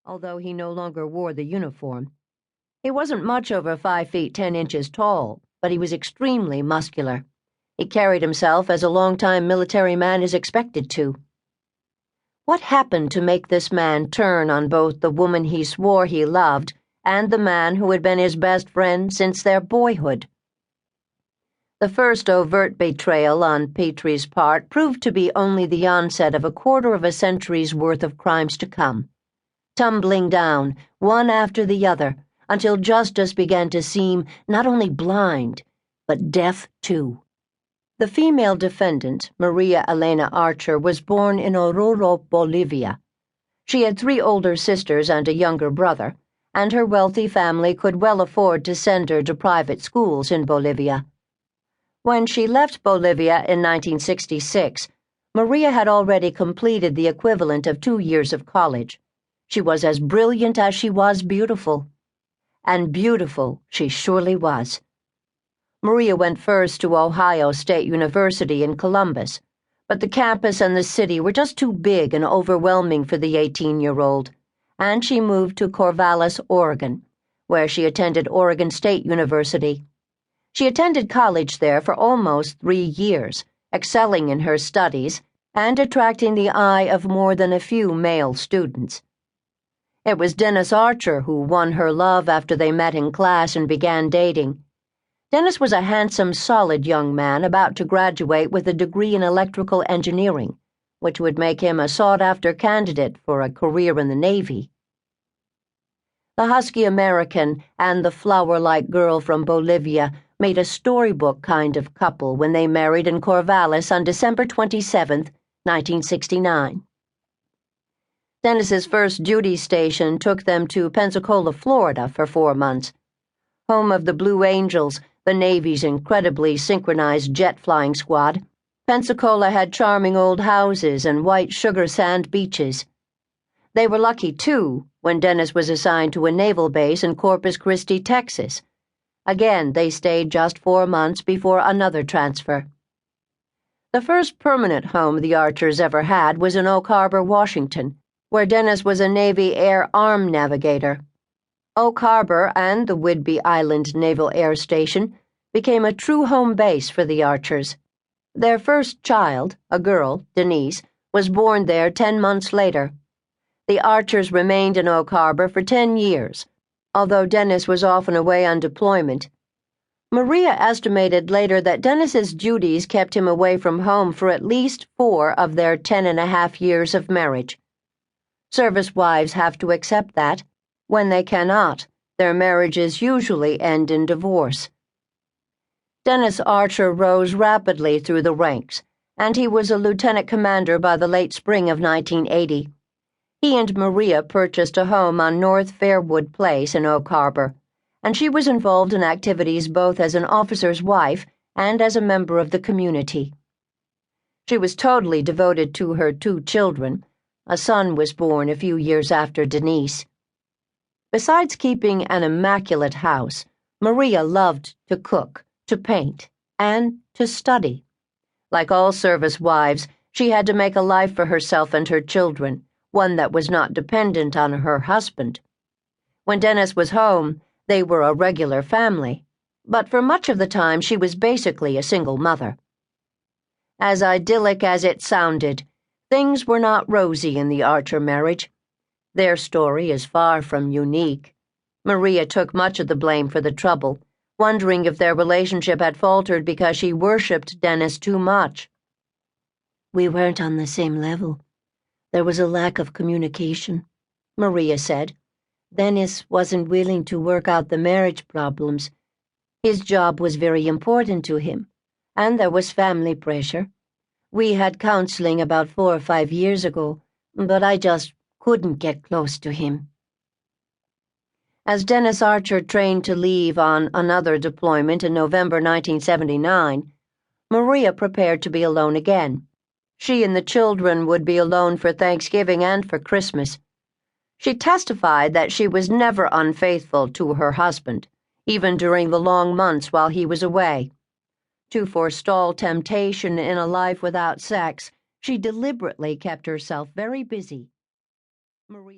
although he no longer wore the uniform. He wasn't much over 5 feet 10 inches tall, but he was extremely muscular. He carried himself as a long-time military man is expected to. What happened to make this man turn on both the woman he swore he loved and the man who had been his best friend since their boyhood? The first overt betrayal on Pitre's part proved to be only the onset of a quarter of a century's worth of crimes to come, tumbling down, one after the other, until justice began to seem not only blind, but deaf too. The female defendant, Maria Elena Archer, was born in Oruro, Bolivia. She had 3 older sisters and a younger brother, and her wealthy family could well afford to send her to private schools in Bolivia. When she left Bolivia in 1966, Maria had already completed the equivalent of 2 years of college. She was as brilliant as she was beautiful. And beautiful she surely was. Maria went first to Ohio State University in Columbus, but the campus and the city were just too big and overwhelming for the 18-year-old, and she moved to Corvallis, Oregon, where she attended Oregon State University. She attended college there for almost 3 years, excelling in her studies and attracting the eye of more than a few male students. It was Dennis Archer who won her love after they met in class and began dating. Dennis was a handsome, solid young man about to graduate with a degree in electrical engineering, which would make him a sought-after candidate for a career in the Navy. The husky American and the flower-like girl from Bolivia made a storybook kind of couple when they married in Corvallis on December 27, 1969. Dennis's first duty station took them to Pensacola, Florida for 4 months. Home of the Blue Angels, the Navy's incredibly synchronized jet flying squad, Pensacola had charming old houses and white sugar sand beaches. They were lucky, too, when Dennis was assigned to a naval base in Corpus Christi, Texas. Again, they stayed just 4 months before another transfer. The first permanent home the Archers ever had was in Oak Harbor, Washington, where Dennis was a Navy Air Arm navigator. Oak Harbor and the Whidbey Island Naval Air Station became a true home base for the Archers. Their first child, a girl, Denise, was born there 10 months later. The Archers remained in Oak Harbor for 10 years, although Dennis was often away on deployment. Maria estimated later that Dennis's duties kept him away from home for at least 4 of their 10.5 years of marriage. Service wives have to accept that. When they cannot, their marriages usually end in divorce. Dennis Archer rose rapidly through the ranks, and he was a lieutenant commander by the late spring of 1980. He and Maria purchased a home on North Fairwood Place in Oak Harbor, and she was involved in activities both as an officer's wife and as a member of the community. She was totally devoted to her 2 children. A son was born a few years after Denise. Besides keeping an immaculate house, Maria loved to cook, to paint, and to study. Like all service wives, she had to make a life for herself and her children, one that was not dependent on her husband. When Dennis was home, they were a regular family, but for much of the time she was basically a single mother. As idyllic as it sounded, things were not rosy in the Archer marriage. Their story is far from unique. Maria took much of the blame for the trouble, wondering if their relationship had faltered because she worshipped Dennis too much. "We weren't on the same level. There was a lack of communication," Maria said. "Dennis wasn't willing to work out the marriage problems. His job was very important to him, and there was family pressure. We had counseling about 4 or 5 years ago, but I just couldn't get close to him." As Dennis Archer trained to leave on another deployment in November 1979, Maria prepared to be alone again. She and the children would be alone for Thanksgiving and for Christmas. She testified that she was never unfaithful to her husband, even during the long months while he was away. To forestall temptation in a life without sex, she deliberately kept herself very busy. Maria